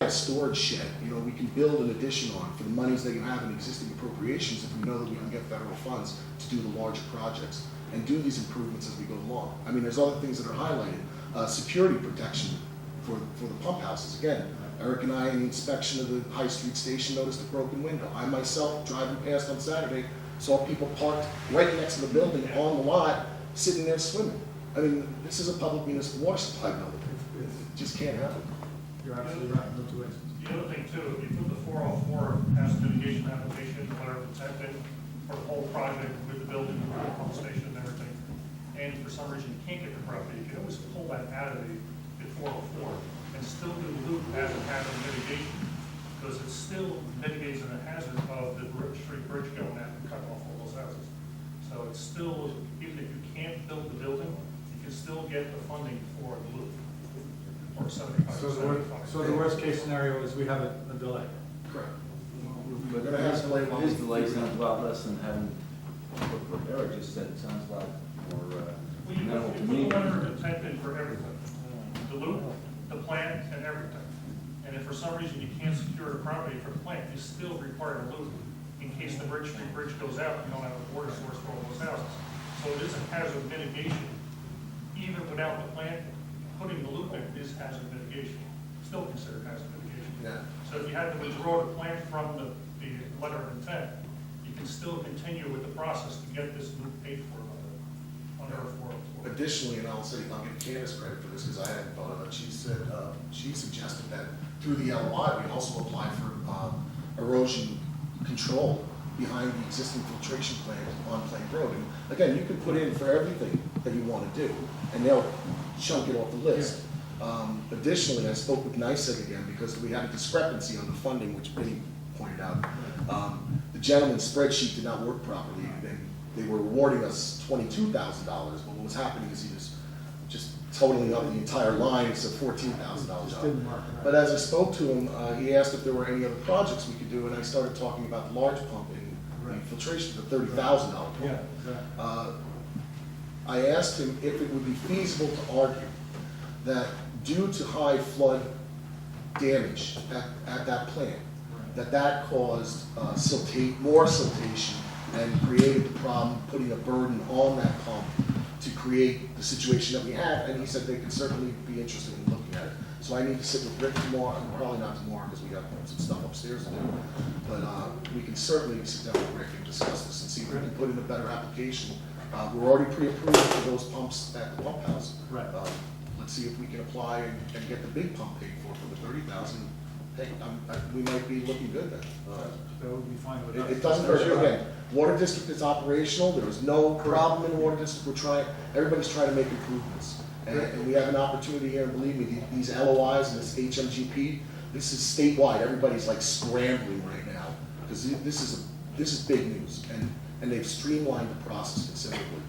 a storage shed, you know, we can build an addition on for the monies that you have in existing appropriations if we know that we can get federal funds to do the larger projects and do these improvements as we go along. I mean, there's other things that are highlighted. Security protection for the pump houses. Again, Eric and I in the inspection of the High Street station noticed a broken window. I myself, driving past on Saturday, saw people parked right next to the building on the lot, sitting there swimming. I mean, this is a public municipal water supply building. It just can't happen. You're absolutely right in those two ways. The other thing too, if you put the 404 hazard mitigation application, letter of intent in for the whole project with the building, with the pump station and everything, and for some reason you can't get the property, you can always pull that out of the 404 and still do the loop as a hazard mitigation, because it still mitigates the hazard of the street bridge going out and cut off all those houses. So it's still, even if you can't build the building, you can still get the funding for the loop. Or 75%. So the worst case scenario is we have a delay. Correct. But We're gonna have to delay one. his delay sounds a lot less than having, what Eric just said, it sounds like more, Well, you minimal put to the me. letter of intent in for everything, the loop, the plant, and everything. And if for some reason you can't secure the property for the plant, you still require a loop in case the bridge goes out, and you don't have a water source for all those houses. So it is a hazard mitigation, even without the plant. Putting the loop in is hazard mitigation, still considered hazard mitigation. Yeah. So if you had to withdraw the plant from the letter of intent, you can still continue with the process to get this loop paid for under a 404. Additionally, and I'll give Candace credit for this because I hadn't thought of it, she said, she suggested that through the LOI, we also apply for erosion control behind the existing filtration plant on Plank Road. And again, you can put in for everything that you want to do, and they'll chunk it off the list. Additionally, I spoke with NICEAG again because we had a discrepancy on the funding, which Benny pointed out. The gentleman's spreadsheet did not work properly. They were awarding us $22,000, but what was happening is he was just totaling up the entire line, so $14,000. Just didn't work, right. But as I spoke to him, he asked if there were any other projects we could do, and I started talking about the large pump in Right. filtration, the $30,000 pump. Yeah, exactly. I asked him if it would be feasible to argue that due to high flood damage at that plant, that caused more siltation and created the problem, putting a burden on that pump to create the situation that we have. And he said they could certainly be interested in looking at it. So I need to sit with Rick tomorrow, probably not tomorrow because we got some stuff upstairs to do. But we can certainly sit down with Rick and discuss this and see if we can put in a better application. We're already pre-approved for those pumps at the pump house. Right. Let's see if we can apply and get the big pump paid for the 30,000. Hey, we might be looking good then. That would be fine with us. It doesn't hurt you. Again, water district is operational. There is no problem in the water district. Everybody's trying to make improvements. And we have an opportunity here, and believe me, these LOIs and this HMGP, this is statewide. Everybody's like scrambling right now because this is big news. And they've streamlined the process considerably.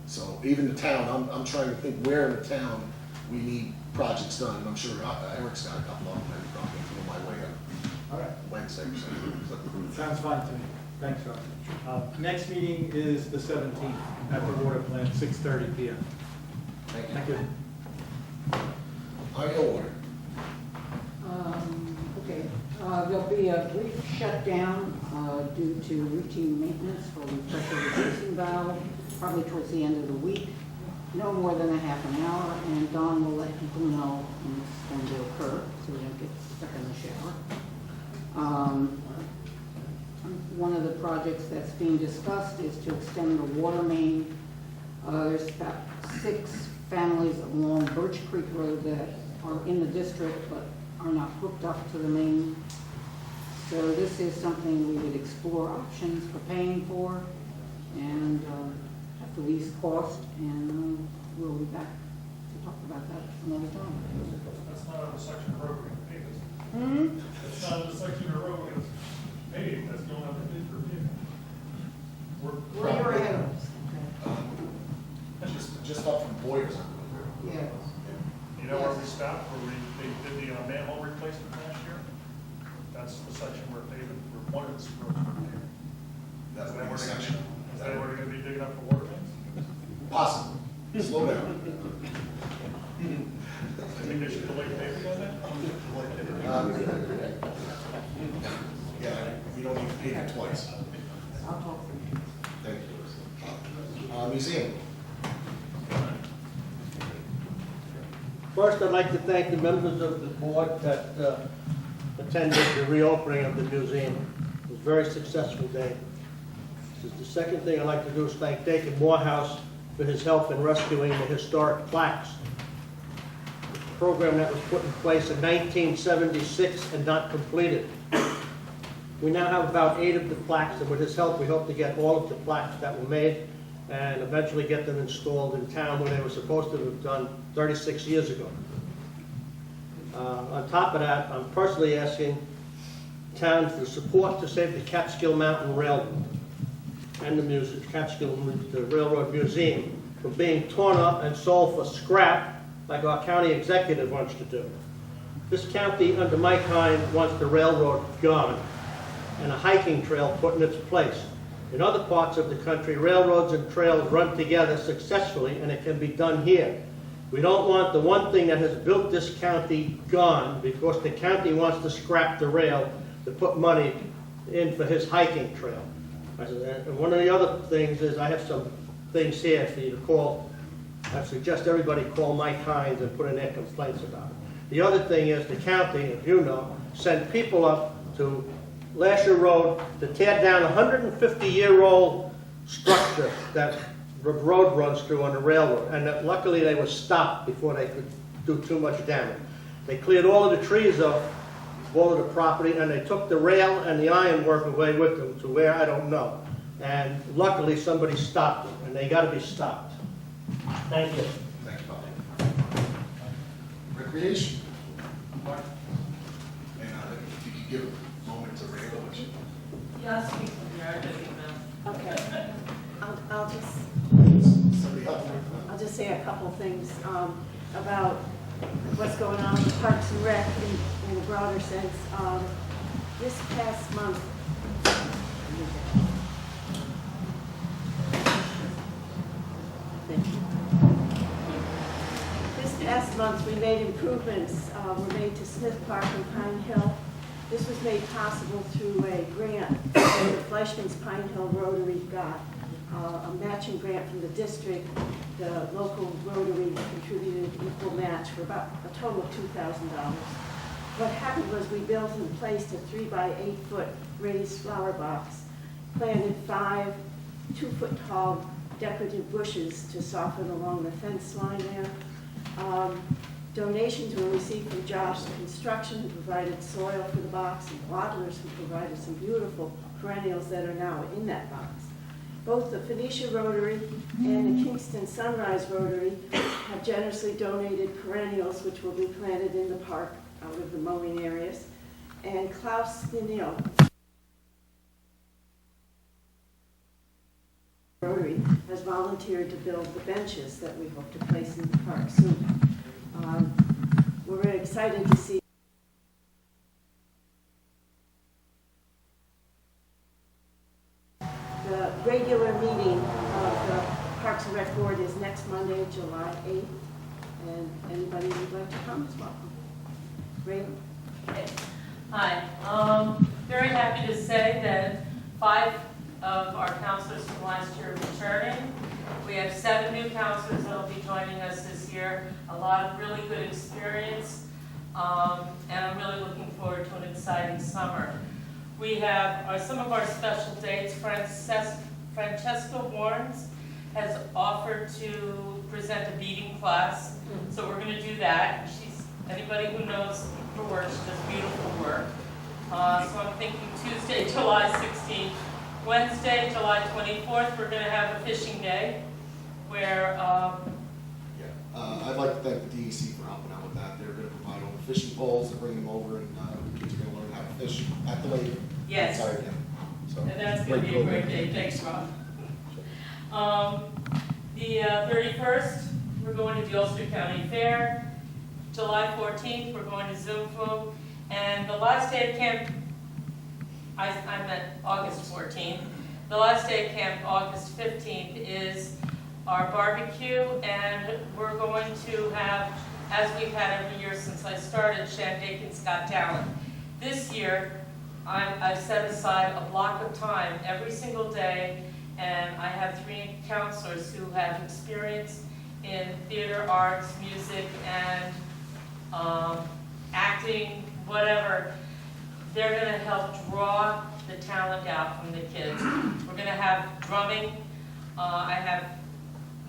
So even the town, I'm trying to think where in the town we need projects done. And I'm sure Eric's got a couple of them that he probably throw my way on All right. Wednesday or something. Sounds fine to me. Thanks, Rob. Next meeting is the 17th at the water plant, 6:30 p.m. Thank you. I know order. Okay, there'll be a brief shutdown due to routine maintenance for the pressure reducing valve, probably towards the end of the week. No more than a half an hour, and Don will let people know when it's going to occur, so we don't get stuck in the shower. One of the projects that's being discussed is to extend the water main. There's about 6 families along Birch Creek Road that are in the district but are not hooked up to the main. So this is something we would explore options for paying for and at the least cost, and we'll be back to talk about that another time. That's not on the section of road we pay this. Hmm? That's not on the section of road we pay, that's going up to bid for bid. Well, you're ahead of us. Just up from Boyers. Yeah. You know where we stopped, where they did the manhole replacement last year? That's the section where they, one of the roads we're paving. That's Is that the where section. Is that where they're gonna be digging up the water mains? Possible. Slow down. I think they should delay paving on that? paid it twice. I'll talk to you. Thank you. Museum. First, I'd like to thank the members of the board that attended the reopening of the museum. It was a very successful day. The second thing I'd like to do is thank Dakin Morehouse for his help in rescuing the historic plaques. It's a program that was put in place in 1976 and not completed. We now have about 8 of the plaques, and with his help, we hope to get all of the plaques that were made and eventually get them installed in town where they were supposed to have done 36 years ago. On top of that, I'm personally asking town for support to save the Catskill Mountain Railroad and the Catskill the Railroad Museum from being torn up and sold for scrap like our county executive wants to do. This county, under my kind, wants the railroad gone and a hiking trail put in its place. In other parts of the country, railroads and trails run together successfully, and it can be done here. We don't want the one thing that has built this county gone because the county wants to scrap the rail to put money in for his hiking trail. And one of the other things is I have some things here for you to call. I suggest everybody call Mike Hines and put in their complaints about it. The other thing is the county, as you know, sent people up to Lasher Road to tear down a 150-year-old structure that the road runs through on the railroad, and that luckily they were stopped before they could do too much damage. They cleared all of the trees off all of the property, and they took the rail and the ironwork away with them to where I don't know. And luckily somebody stopped them, and they got to be stopped. Thank you. Thank you, Bob. Recreation. And if you could give a moment to Randall, would you? Yeah, I'll speak from here, I don't know. Okay. I'll Somebody help me. I'll just say a couple things about what's going on with Parks and Rec in a broader sense. This past month, we made improvements, were made to Smith Park and Pine Hill. This was made possible through a grant that the Fleischman's Pine Hill Rotary got. A matching grant from the district. The local Rotary contributed equal match for about a total of $2,000. What happened was we built and placed a 3-by-8-foot raised flower box, planted 5 2-foot-tall decorative bushes to soften along the fence line there. Donations were received from Josh Construction, who provided soil for the box, and Waddlers, who provided some beautiful perennials that are now in that box. Both the Phoenicia Rotary and the Kingston Sunrise Rotary have generously donated perennials which will be planted in the park out of the mowing areas. And Klaus Spinell Rotary has volunteered to build the benches that we hope to place in the park soon. We're very excited to see the regular meeting of the Parks and Rec Board is next Monday, July 8th, and anybody who'd like to come is welcome. Ray? Okay. Hi. Very happy to say that 5 of our counselors from last year are returning. We have 7 new counselors that will be joining us this year. A lot of really good experience, and I'm really looking forward to an exciting summer. We have some of our special dates. Francesca Warnes has offered to present a beading class, so we're going to do that. Anybody who knows her work, she does beautiful work. So I'm thinking Tuesday, July 16th. Wednesday, July 24th, we're going to have a fishing day where... I'd like to thank the DEC for helping out with that. They're going to provide all the fishing poles and bring them over, and the kids are going to learn how to fish at the lake. Yes. Sorry again. So, And that's going to be a great day. Thanks, Rob. The 31st, we're going to the Ulster County Fair. July 14th, we're going to Zumfu. And the last day of camp, I meant August 14th. The last day of camp, August 15th, is our barbecue, and we're going to have, as we've had every year since I started, Shandaken's Got Talent. This year, I've set aside a block of time every single day, and I have 3 counselors who have experience in theater, arts, music, and acting, whatever. They're gonna help draw the talent out from the kids. We're gonna have drumming. I have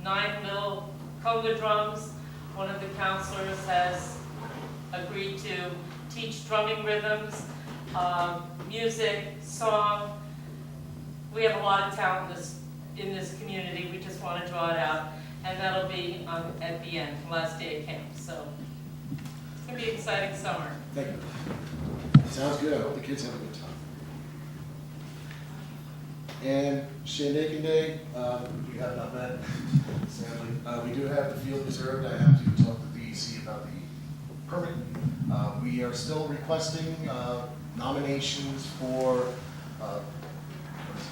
9 little conga drums. One of the counselors has agreed to teach drumming rhythms, music, song. We have a lot of talent in this community. We just want to draw it out. And that'll be at the end, last day of camp. So it's going to be an exciting summer. Thank you. Sounds good. I hope the kids have a good time. And Shandaken Day, we have not met, sadly. We do have the field reserved. I have to talk to the DEC about the permit. We are still requesting nominations for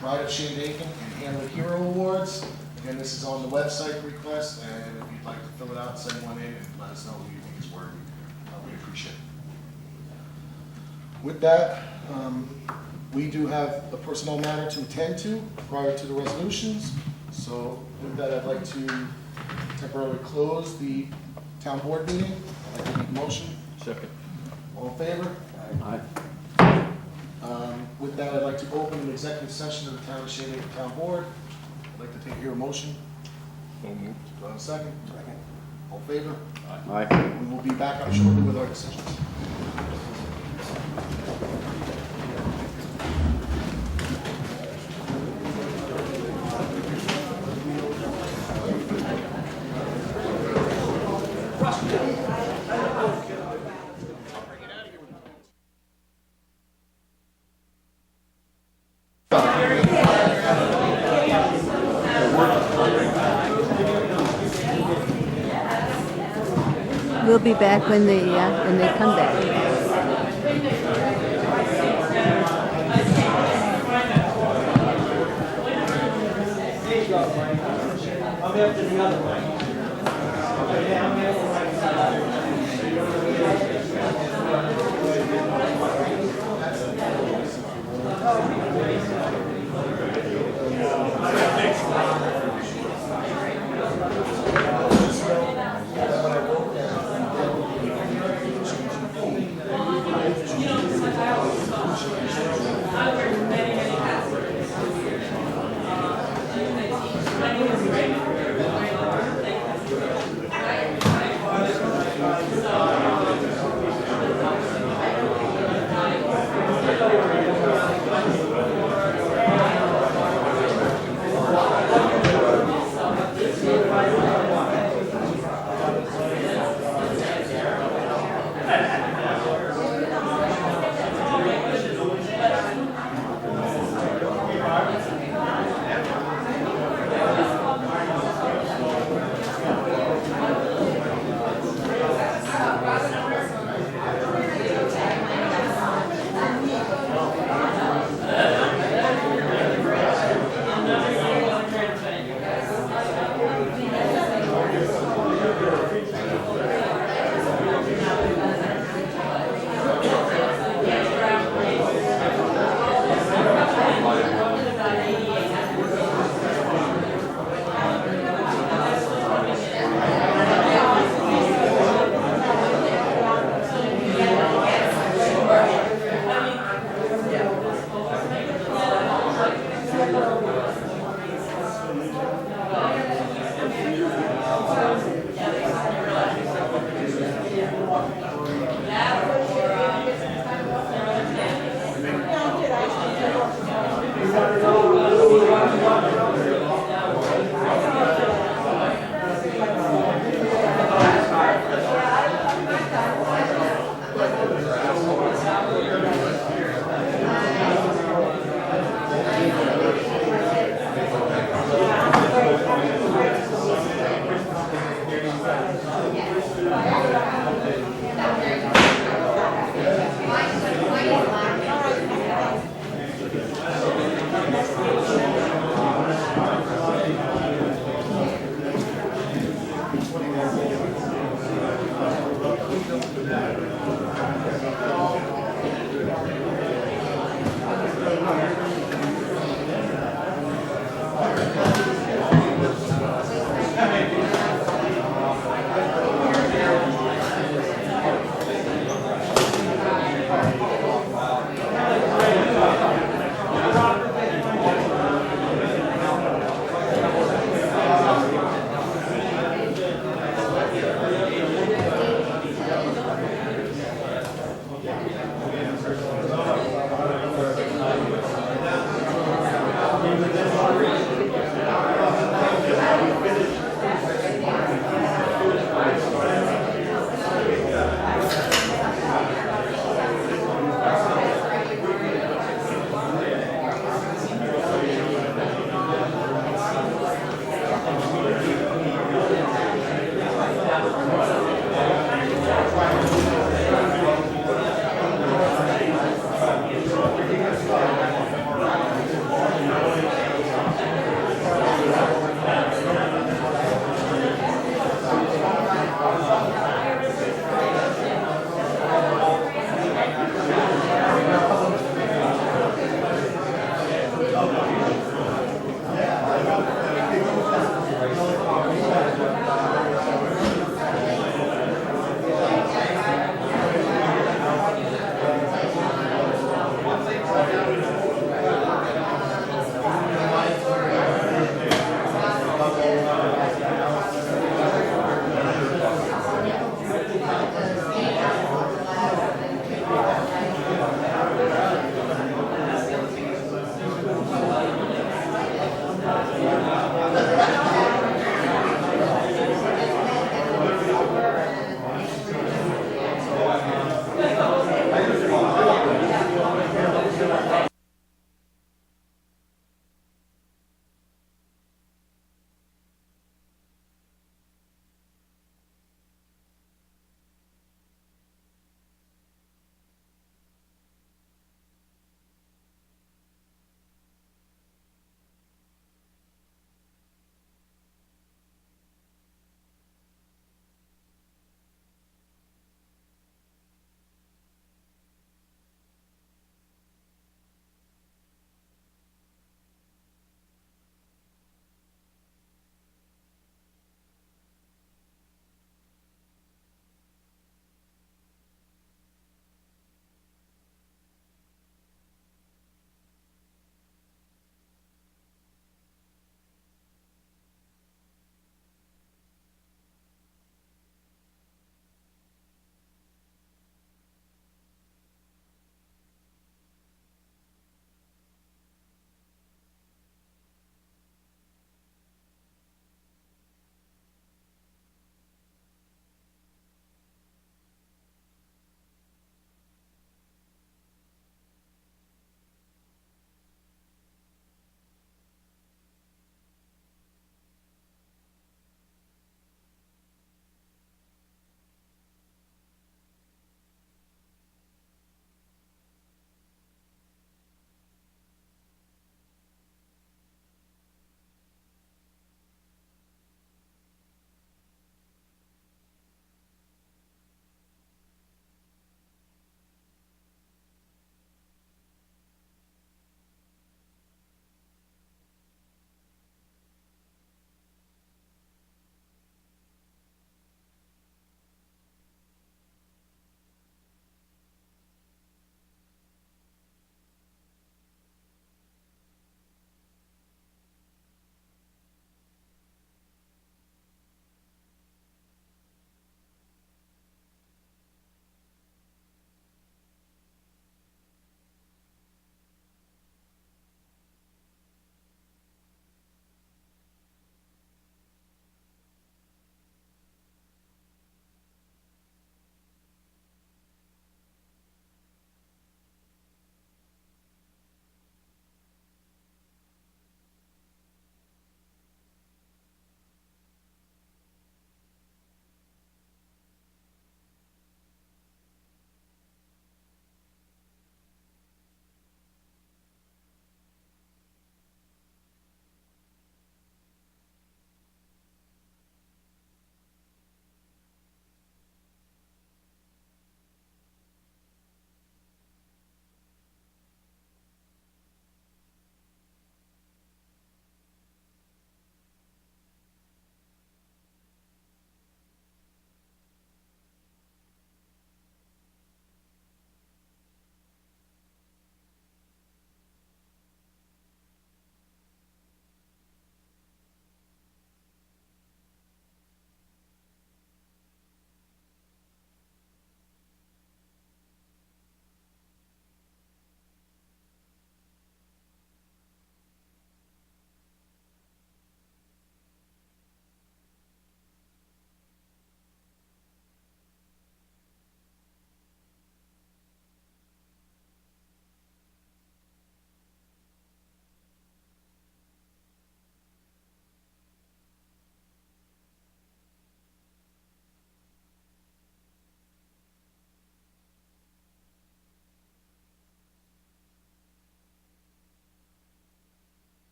Pride of Shandaken and Hamlet Hero Awards. Again, this is on the website request, and if you'd like to fill it out, send one in and let us know who you think is worthy. We'd appreciate it. With that, we do have a personnel matter to attend to prior to the resolutions. So with that, I'd like to temporarily close the town board meeting. I'd like to make a motion. Second. All in favor? Aye. With that, I'd like to open an executive session of the Town of Shandaken Town Board. I'd like to your motion. So moved. Do I have a second? Second. All in favor? Aye. We will be back up shortly with our decisions. We'll be back when they come back.